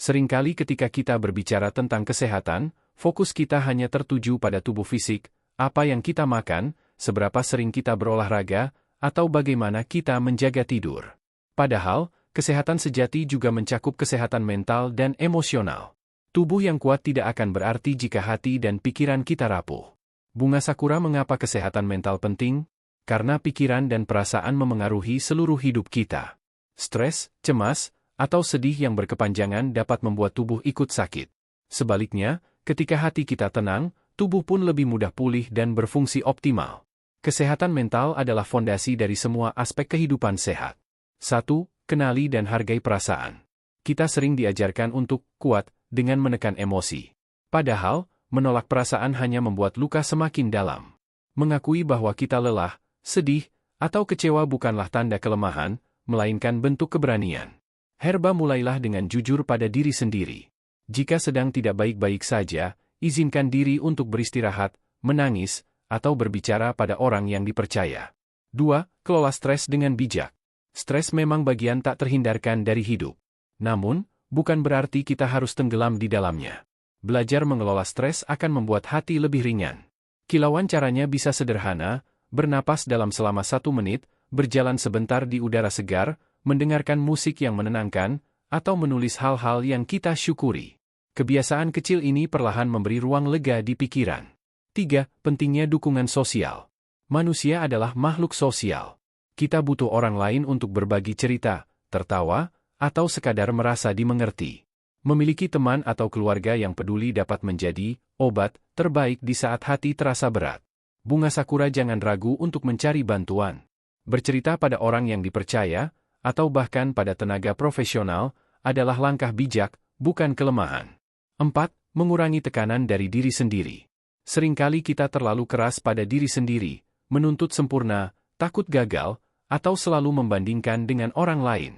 Seringkali ketika kita berbicara tentang kesehatan, fokus kita hanya tertuju pada tubuh fisik, apa yang kita makan, seberapa sering kita berolahraga, atau bagaimana kita menjaga tidur. Padahal, kesehatan sejati juga mencakup kesehatan mental dan emosional. Tubuh yang kuat tidak akan berarti jika hati dan pikiran kita rapuh. Bunga Sakura, mengapa kesehatan mental penting? Karena pikiran dan perasaan memengaruhi seluruh hidup kita. Stres, cemas, atau sedih yang berkepanjangan dapat membuat tubuh ikut sakit. Sebaliknya, ketika hati kita tenang, tubuh pun lebih mudah pulih dan berfungsi optimal. Kesehatan mental adalah fondasi dari semua aspek kehidupan sehat. 1. Kenali dan hargai perasaan. Kita sering diajarkan untuk kuat dengan menekan emosi. Padahal, menolak perasaan hanya membuat luka semakin dalam. Mengakui bahwa kita lelah, sedih, atau kecewa bukanlah tanda kelemahan, melainkan bentuk keberanian. Herba, mulailah dengan jujur pada diri sendiri. Jika sedang tidak baik-baik saja, izinkan diri untuk beristirahat, menangis, atau berbicara pada orang yang dipercaya. 2. Kelola stres dengan bijak. Stres memang bagian tak terhindarkan dari hidup. Namun, bukan berarti kita harus tenggelam di dalamnya. Belajar mengelola stres akan membuat hati lebih ringan. Kilauan caranya bisa sederhana: bernapas dalam selama 1 menit, berjalan sebentar di udara segar, mendengarkan musik yang menenangkan, atau menulis hal-hal yang kita syukuri. Kebiasaan kecil ini perlahan memberi ruang lega di pikiran. 3. Pentingnya dukungan sosial. Manusia adalah makhluk sosial. Kita butuh orang lain untuk berbagi cerita, tertawa, atau sekadar merasa dimengerti. Memiliki teman atau keluarga yang peduli dapat menjadi obat terbaik di saat hati terasa berat. Bunga Sakura, jangan ragu untuk mencari bantuan. Bercerita pada orang yang dipercaya, atau bahkan pada tenaga profesional, adalah langkah bijak, bukan kelemahan. 4. Mengurangi tekanan dari diri sendiri. Seringkali kita terlalu keras pada diri sendiri, menuntut sempurna, takut gagal, atau selalu membandingkan dengan orang lain.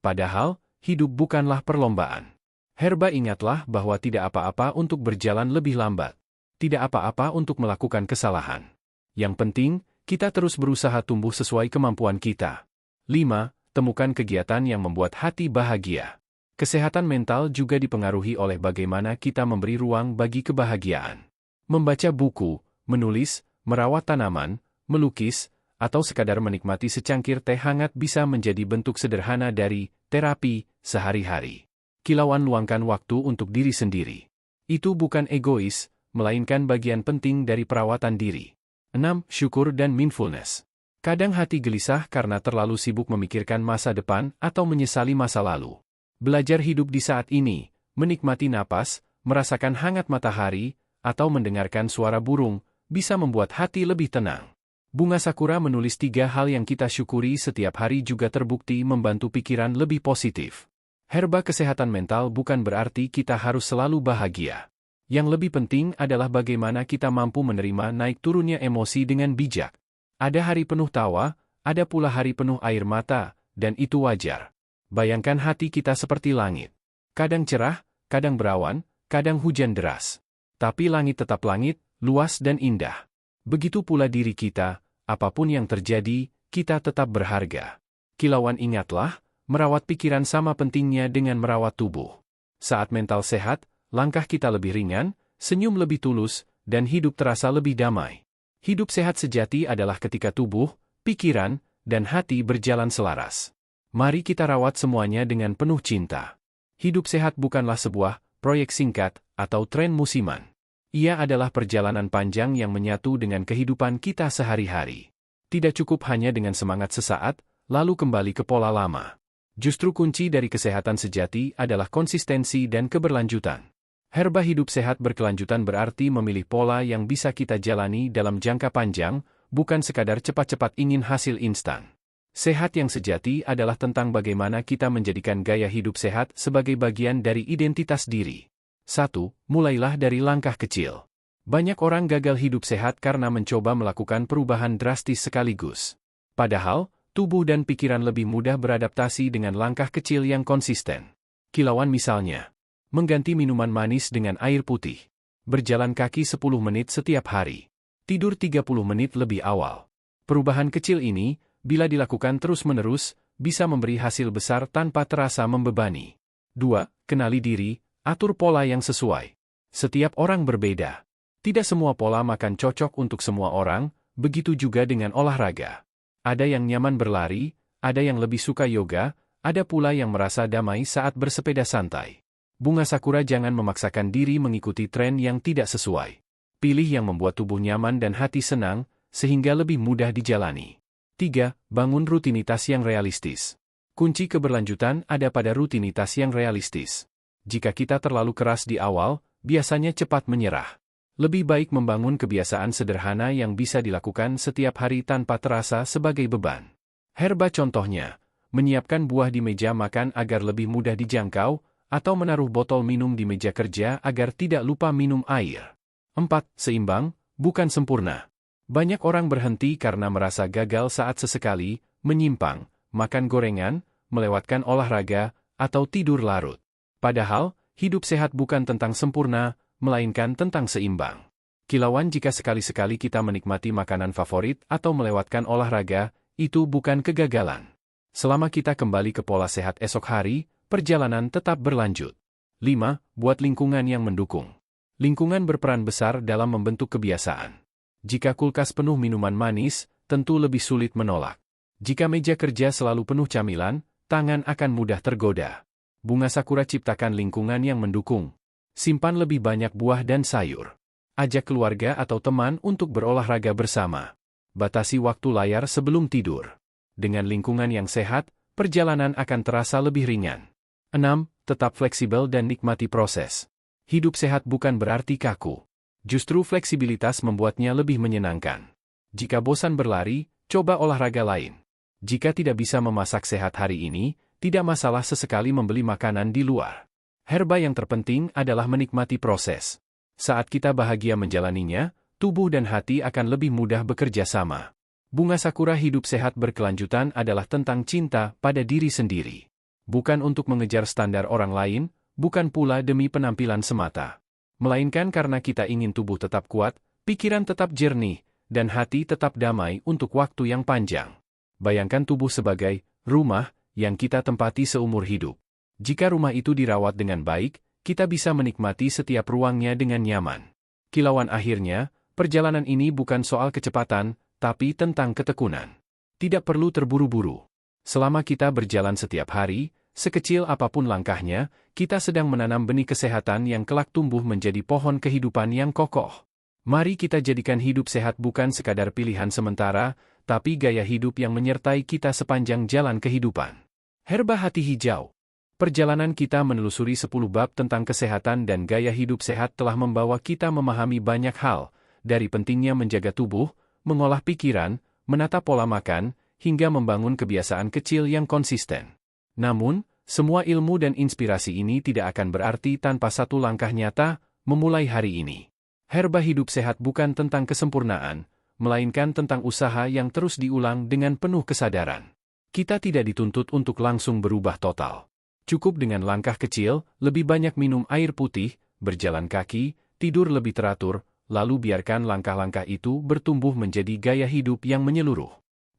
Padahal, hidup bukanlah perlombaan. Herba, ingatlah bahwa tidak apa-apa untuk berjalan lebih lambat. Tidak apa-apa untuk melakukan kesalahan. Yang penting, kita terus berusaha tumbuh sesuai kemampuan kita. 5. Temukan kegiatan yang membuat hati bahagia. Kesehatan mental juga dipengaruhi oleh bagaimana kita memberi ruang bagi kebahagiaan. Membaca buku, menulis, merawat tanaman, melukis, atau sekadar menikmati secangkir teh hangat bisa menjadi bentuk sederhana dari terapi sehari-hari. Kilauan, luangkan waktu untuk diri sendiri. Itu bukan egois, melainkan bagian penting dari perawatan diri. 6. Syukur dan mindfulness. Kadang hati gelisah karena terlalu sibuk memikirkan masa depan atau menyesali masa lalu. Belajar hidup di saat ini, menikmati napas, merasakan hangat matahari, atau mendengarkan suara burung, bisa membuat hati lebih tenang. Bunga Sakura menulis 3 hal yang kita syukuri setiap hari juga terbukti membantu pikiran lebih positif. Herba, kesehatan mental bukan berarti kita harus selalu bahagia. Yang lebih penting adalah bagaimana kita mampu menerima naik turunnya emosi dengan bijak. Ada hari penuh tawa, ada pula hari penuh air mata, dan itu wajar. Bayangkan hati kita seperti langit. Kadang cerah, kadang berawan, kadang hujan deras. Tapi langit tetap langit, luas dan indah. Begitu pula diri kita, apapun yang terjadi, kita tetap berharga. Kilauan, ingatlah, merawat pikiran sama pentingnya dengan merawat tubuh. Saat mental sehat, langkah kita lebih ringan, senyum lebih tulus, dan hidup terasa lebih damai. Hidup sehat sejati adalah ketika tubuh, pikiran, dan hati berjalan selaras. Mari kita rawat semuanya dengan penuh cinta. Hidup sehat bukanlah sebuah proyek singkat atau tren musiman. Ia adalah perjalanan panjang yang menyatu dengan kehidupan kita sehari-hari. Tidak cukup hanya dengan semangat sesaat, lalu kembali ke pola lama. Justru kunci dari kesehatan sejati adalah konsistensi dan keberlanjutan. Herba, hidup sehat berkelanjutan berarti memilih pola yang bisa kita jalani dalam jangka panjang, bukan sekadar cepat-cepat ingin hasil instan. Sehat yang sejati adalah tentang bagaimana kita menjadikan gaya hidup sehat sebagai bagian dari identitas diri. 1. Mulailah dari langkah kecil. Banyak orang gagal hidup sehat karena mencoba melakukan perubahan drastis sekaligus. Padahal, tubuh dan pikiran lebih mudah beradaptasi dengan langkah kecil yang konsisten. Kilauan, misalnya, mengganti minuman manis dengan air putih. Berjalan kaki 10 menit setiap hari. Tidur 30 menit lebih awal. Perubahan kecil ini, bila dilakukan terus-menerus, bisa memberi hasil besar tanpa terasa membebani. 2. kenali diri, atur pola yang sesuai. Setiap orang berbeda. Tidak semua pola makan cocok untuk semua orang, begitu juga dengan olahraga. Ada yang nyaman berlari, ada yang lebih suka yoga, ada pula yang merasa damai saat bersepeda santai. Bunga sakura jangan memaksakan diri mengikuti tren yang tidak sesuai. Pilih yang membuat tubuh nyaman dan hati senang, sehingga lebih mudah dijalani. 3. Bangun rutinitas yang realistis. Kunci keberlanjutan ada pada rutinitas yang realistis. Jika kita terlalu keras di awal, biasanya cepat menyerah. Lebih baik membangun kebiasaan sederhana yang bisa dilakukan setiap hari tanpa terasa sebagai beban. Herba contohnya, menyiapkan buah di meja makan agar lebih mudah dijangkau, atau menaruh botol minum di meja kerja agar tidak lupa minum air. 4. Seimbang, bukan sempurna. Banyak orang berhenti karena merasa gagal saat sesekali, menyimpang, makan gorengan, melewatkan olahraga, atau tidur larut. Padahal, hidup sehat bukan tentang sempurna, melainkan tentang seimbang. Kilauan jika sekali-sekali kita menikmati makanan favorit atau melewatkan olahraga, itu bukan kegagalan. Selama kita kembali ke pola sehat esok hari, perjalanan tetap berlanjut. 5. Buat lingkungan yang mendukung. Lingkungan berperan besar dalam membentuk kebiasaan. Jika kulkas penuh minuman manis, tentu lebih sulit menolak. Jika meja kerja selalu penuh camilan, tangan akan mudah tergoda. Bunga sakura ciptakan lingkungan yang mendukung. Simpan lebih banyak buah dan sayur. Ajak keluarga atau teman untuk berolahraga bersama. Batasi waktu layar sebelum tidur. Dengan lingkungan yang sehat, perjalanan akan terasa lebih ringan. 6. Tetap fleksibel dan nikmati proses. Hidup sehat bukan berarti kaku. Justru fleksibilitas membuatnya lebih menyenangkan. Jika bosan berlari, coba olahraga lain. Jika tidak bisa memasak sehat hari ini, tidak masalah sesekali membeli makanan di luar. Herba yang terpenting adalah menikmati proses. Saat kita bahagia menjalaninya, tubuh dan hati akan lebih mudah bekerja sama. Bunga sakura hidup sehat berkelanjutan adalah tentang cinta pada diri sendiri. Bukan untuk mengejar standar orang lain, bukan pula demi penampilan semata. Melainkan karena kita ingin tubuh tetap kuat, pikiran tetap jernih, dan hati tetap damai untuk waktu yang panjang. Bayangkan tubuh sebagai rumah yang kita tempati seumur hidup. Jika rumah itu dirawat dengan baik, kita bisa menikmati setiap ruangnya dengan nyaman. Kilauan akhirnya, perjalanan ini bukan soal kecepatan, tapi tentang ketekunan. Tidak perlu terburu-buru. Selama kita berjalan setiap hari, sekecil apapun langkahnya, kita sedang menanam benih kesehatan yang kelak tumbuh menjadi pohon kehidupan yang kokoh. Mari kita jadikan hidup sehat bukan sekadar pilihan sementara, tapi gaya hidup yang menyertai kita sepanjang jalan kehidupan. Herba Hati Hijau. Perjalanan kita menelusuri 10 bab tentang kesehatan dan gaya hidup sehat telah membawa kita memahami banyak hal, dari pentingnya menjaga tubuh, mengolah pikiran, menata pola makan, hingga membangun kebiasaan kecil yang konsisten. Namun, semua ilmu dan inspirasi ini tidak akan berarti tanpa satu langkah nyata, memulai hari ini. Herba hidup sehat bukan tentang kesempurnaan, melainkan tentang usaha yang terus diulang dengan penuh kesadaran. Kita tidak dituntut untuk langsung berubah total. Cukup dengan langkah kecil, lebih banyak minum air putih, berjalan kaki, tidur lebih teratur, lalu biarkan langkah-langkah itu bertumbuh menjadi gaya hidup yang menyeluruh.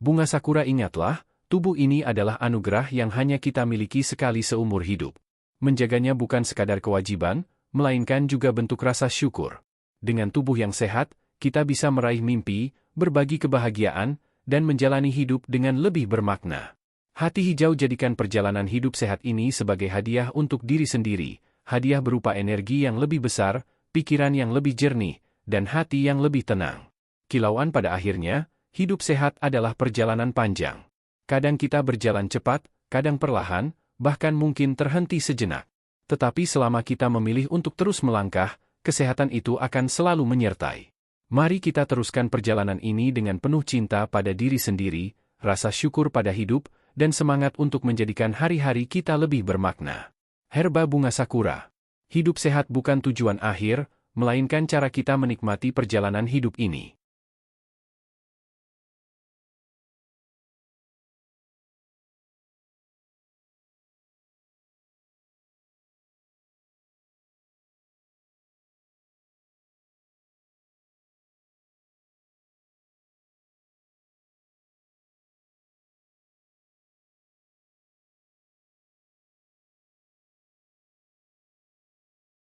Bunga sakura ingatlah, tubuh ini adalah anugerah yang hanya kita miliki sekali seumur hidup. Menjaganya bukan sekadar kewajiban, melainkan juga bentuk rasa syukur. Dengan tubuh yang sehat, kita bisa meraih mimpi, berbagi kebahagiaan, dan menjalani hidup dengan lebih bermakna. Hati Hijau jadikan perjalanan hidup sehat ini sebagai hadiah untuk diri sendiri, hadiah berupa energi yang lebih besar, pikiran yang lebih jernih, dan hati yang lebih tenang. Kilauan pada akhirnya, hidup sehat adalah perjalanan panjang. Kadang kita berjalan cepat, kadang perlahan, bahkan mungkin terhenti sejenak. Tetapi selama kita memilih untuk terus melangkah, kesehatan itu akan selalu menyertai. Mari kita teruskan perjalanan ini dengan penuh cinta pada diri sendiri, rasa syukur pada hidup, dan semangat untuk menjadikan hari-hari kita lebih bermakna. Herba Bunga Sakura. Hidup sehat bukan tujuan akhir, melainkan cara kita menikmati perjalanan hidup ini.